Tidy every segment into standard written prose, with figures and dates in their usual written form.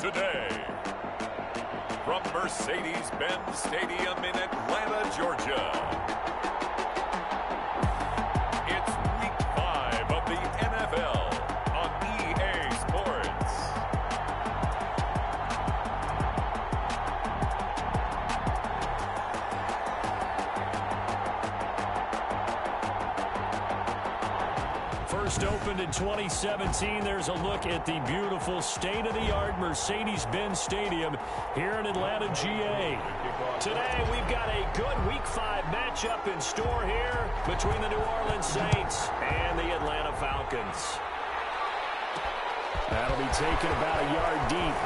today. From Mercedes-Benz Stadium in Atlanta, Georgia. It's Week 5 of the NFL on EA Sports. First opened in 2017, there's a look at the beautiful state-of-the-art Mercedes-Benz Stadium here in Atlanta, GA. Today, we've got a good Week 5 matchup in store here between the New Orleans Saints and the Atlanta Falcons. That'll be taken about a yard deep.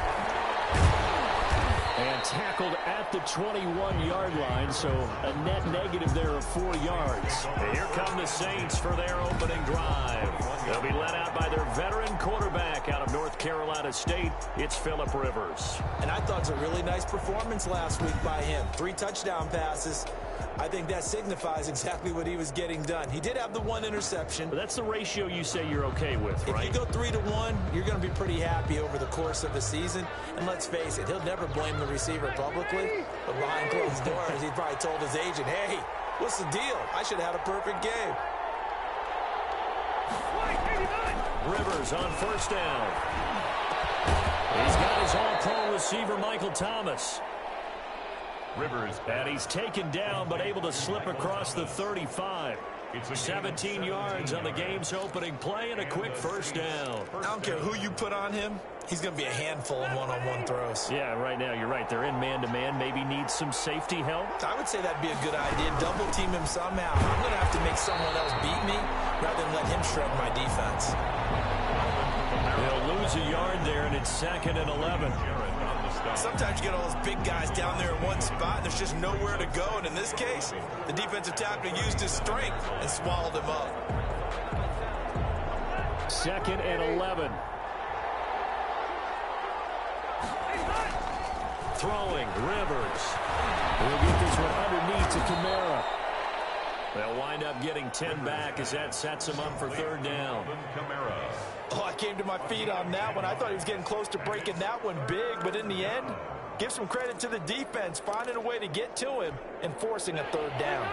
And tackled at the 21-yard line, so a net negative there of 4 yards. And here come the Saints for their opening drive. They'll be led out by their veteran quarterback out of North Carolina State. It's Phillip Rivers. And I thought it was a really nice performance last week by him. 3 touchdown passes. I think that signifies exactly what he was getting done. He did have the 1 interception. But that's the ratio you say you're okay with, right? If you go 3-to-1, you're going to be pretty happy over the course of the season. And let's face it, he'll never blame the receiver publicly. But behind closed doors, he probably told his agent, hey, what's the deal? I should have had a perfect game. Rivers on first down. He's got his all-pro receiver, Michael Thomas. Rivers, and he's taken down but able to slip across the 35. 17 yards on the game's opening play and a quick first down. I don't care who you put on him. He's going to be a handful in one-on-one throws. Yeah, right now you're right. They're in man-to-man. Maybe needs some safety help. I would say that'd be a good idea. Double team him somehow. I'm going to have to make someone else beat me rather than let him shred my defense. They'll lose a yard there, and it's 2nd and 11. Sometimes you get all those big guys down there in one spot, and there's just nowhere to go. And in this case, the defensive tackle used his strength and swallowed him up. 2nd and 11. Throwing, Rivers. We'll get this one underneath to Kamara. They'll wind up getting 10 back as that sets him up for 3rd down. Oh, I came to my feet on that one. I thought he was getting close to breaking that one big, but in the end, give some credit to the defense, finding a way to get to him and forcing a 3rd down.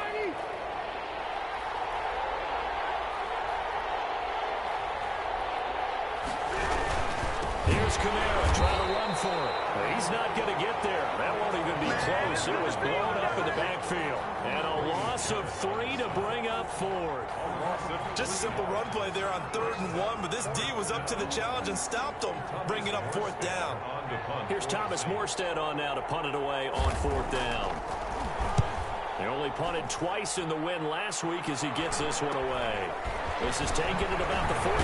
Here's Kamara trying to run for it. He's not going to get there. That won't even be close. It was blown up in the backfield. And a loss of 3 to bring up Ford. Just a simple run play there on 3rd and 1, but this D was up to the challenge and stopped him, bringing up 4th down. Here's Thomas Morstead on now to punt it away on 4th down. They only punted twice in the win last week as he gets this one away. This is taken at about the 14.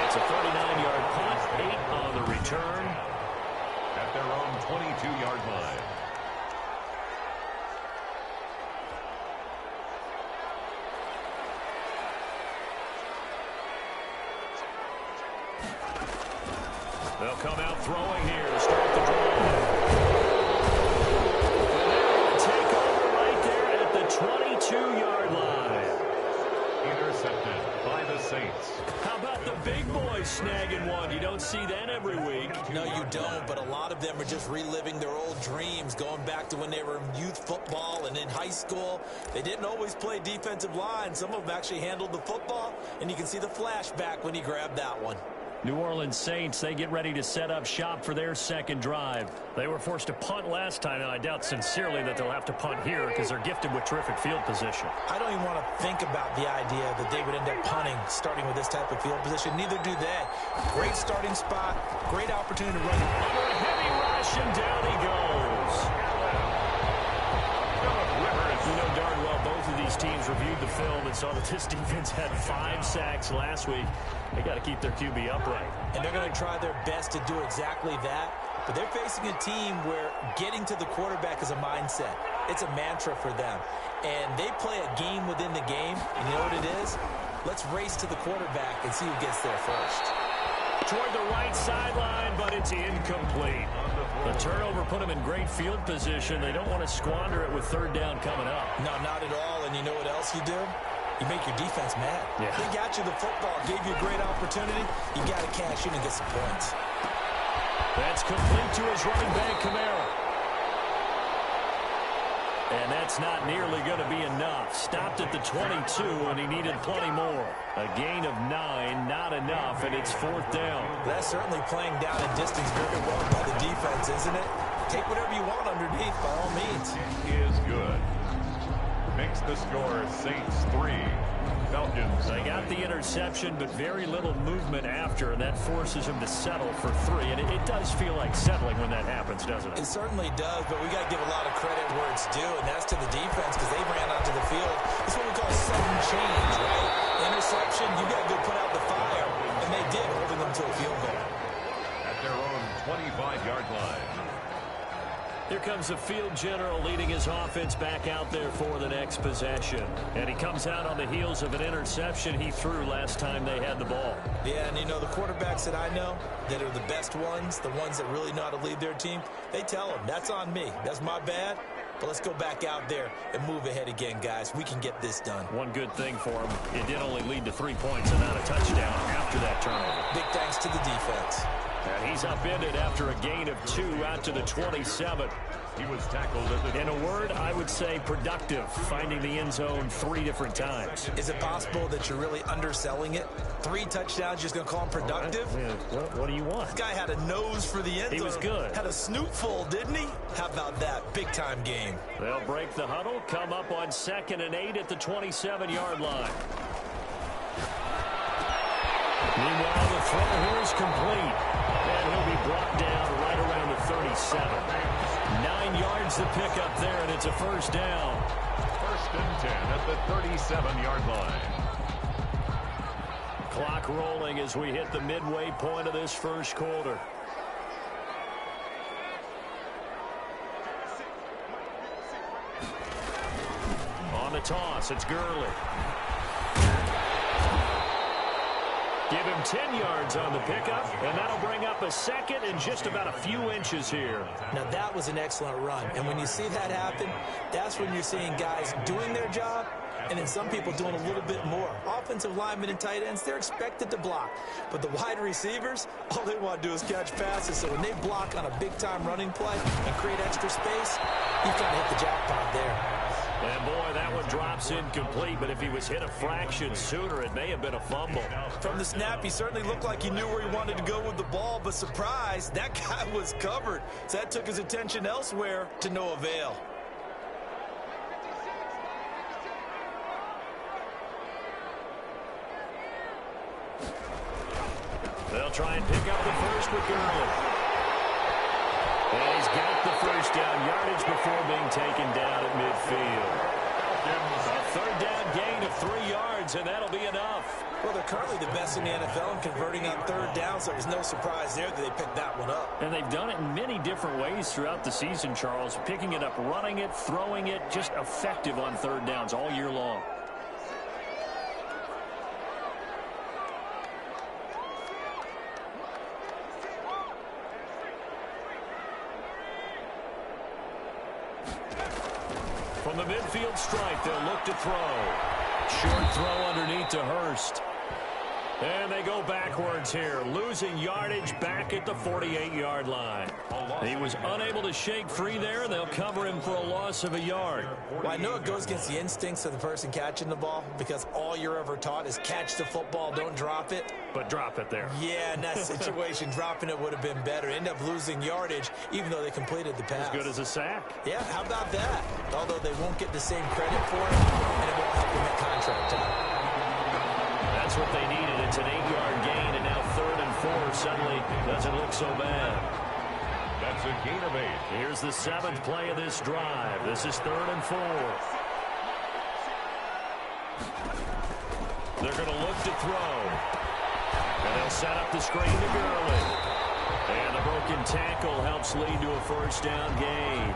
It's a 39-yard punt, 8 on the return. At their own 22-yard line. They'll come out throwing here to start the drive. Take over right there at the 22-yard line. Intercepted by the Saints. How about the big boys snagging one? You don't see that every week. No, you don't, but a lot of them are just reliving their old dreams, going back to when they were in youth football and in high school. They didn't always play defensive line. Some of them actually handled the football, and you can see the flashback when he grabbed that one. New Orleans Saints, they get ready to set up shop for their 2nd drive. They were forced to punt last time, and I doubt sincerely that they'll have to punt here because they're gifted with terrific field position. I don't even want to think about the idea that they would end up punting starting with this type of field position. Neither do they. Great starting spot, great opportunity to run. Under a heavy rush, and down he goes. You know darn well both of these teams reviewed the film and saw that this defense had 5 sacks last week. They got to keep their QB upright. And they're going to try their best to do exactly that. But they're facing a team where getting to the quarterback is a mindset. It's a mantra for them. And they play a game within the game. And you know what it is? Let's race to the quarterback and see who gets there first. Toward the right sideline, but it's incomplete. The turnover put them in great field position. They don't want to squander it with 3rd down coming up. No, not at all. And you know what else you do? you make your defense mad. Yeah. They got you the football, gave you a great opportunity. You got to cash in and get some points. That's complete to his running back, Kamara. And that's not nearly going to be enough. Stopped at the 22, and he needed plenty more. A gain of 9, not enough, and it's 4th down. That's certainly playing down in distance very well by the defense, isn't it? Take whatever you want underneath, by all means. Is good. Makes the score Saints 3, Falcons. They got the interception, but very little movement after, and that forces him to settle for 3. And it does feel like settling when that happens, doesn't it? It certainly does, but we got to give a lot of credit where it's due, and that's to the defense because they ran onto the field. It's what we call sudden change, right? Interception, you got to go put out the fire, and they did, holding them to a field goal. At their own 25-yard line. Here comes the field general leading his offense back out there for the next possession. And he comes out on the heels of an interception he threw last time they had the ball. Yeah, and you know, the quarterbacks that I know that are the best ones, the ones that really know how to lead their team, they tell them, that's on me. That's my bad. But let's go back out there and move ahead again, guys. We can get this done. One good thing for him, it did only lead to 3 points and not a touchdown after that turnover. Big thanks to the defense. And he's upended after a gain of 2 out to the 27. He was tackled at the... In a word, I would say productive, finding the end zone 3 different times. Is it possible that you're really underselling it? 3 touchdowns, just going to call him productive? What do you want? This guy had a nose for the end zone. He was good. Had a snootful, didn't he? How about that? Big-time game. They'll break the huddle, come up on 2nd and 8 at the 27-yard line. Meanwhile, the throw here is complete. And he'll be brought down right around the 37. 9 yards to pick up there, and it's a 1st down. 1st and 10 at the 37-yard line. Clock rolling as we hit the midway point of this 1st quarter. On the toss, it's Gurley. Give him 10 yards on the pickup, and that'll bring up a 2nd and just about a few inches here. Now, that was an excellent run, and when you see that happen, that's when you're seeing guys doing their job and then some people doing a little bit more. Offensive linemen and tight ends, they're expected to block. But the wide receivers, all they want to do is catch passes. So when they block on a big-time running play and create extra space, you've got to hit the jackpot there. And, boy, that one drops incomplete, but if he was hit a fraction sooner, it may have been a fumble. From the snap, he certainly looked like he knew where he wanted to go with the ball, but surprise, that guy was covered. So that took his attention elsewhere to no avail. They'll try and pick up the first with Gurley. And he's got the 1st down yardage before being taken down at midfield. A 3rd down gain of 3 yards, and that'll be enough. Well, they're currently the best in the NFL in converting on 3rd down, so it was no surprise there that they picked that one up. And they've done it in many different ways throughout the season, Charles. Picking it up, running it, throwing it, just effective on 3rd downs all year long. From the midfield stripe, they'll look to throw. Short throw underneath to Hurst. And they go backwards here, losing yardage back at the 48-yard line. He was unable to shake free there, and they'll cover him for a loss of a yard. Well, I know it goes against the instincts of the person catching the ball because all you're ever taught is catch the football, don't drop it. But drop it there. Yeah, in that situation, dropping it would have been better. End up losing yardage, even though they completed the pass. As good as a sack. Yeah, how about that? Although they won't get the same credit for it, and it won't help them at contract time. That's what they needed. It's an 8-yard gain, and now 3rd and 4 suddenly doesn't look so bad. That's a gain of 8. Here's the 7th play of this drive. This is 3rd and 4. They're going to look to throw. And they'll set up the screen to Gurley. And the broken tackle helps lead to a 1st down gain.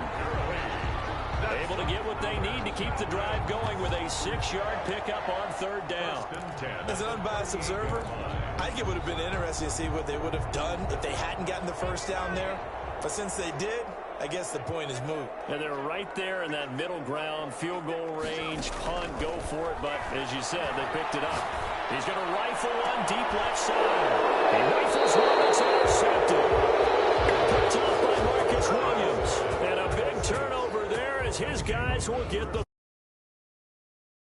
Able to get what they need to keep the drive going with a 6-yard pickup on 3rd down. As an unbiased observer, I think it would have been interesting to see what they would have done if they hadn't gotten the 1st down there. But since they did, I guess the point is moot. And they're right there in that middle ground, field goal range, punt, go for it. But as you said, they picked it up. He's going to rifle one deep left side. He rifles one that's intercepted. Picked off by Marcus Williams. And a big turnover there as his guys will get the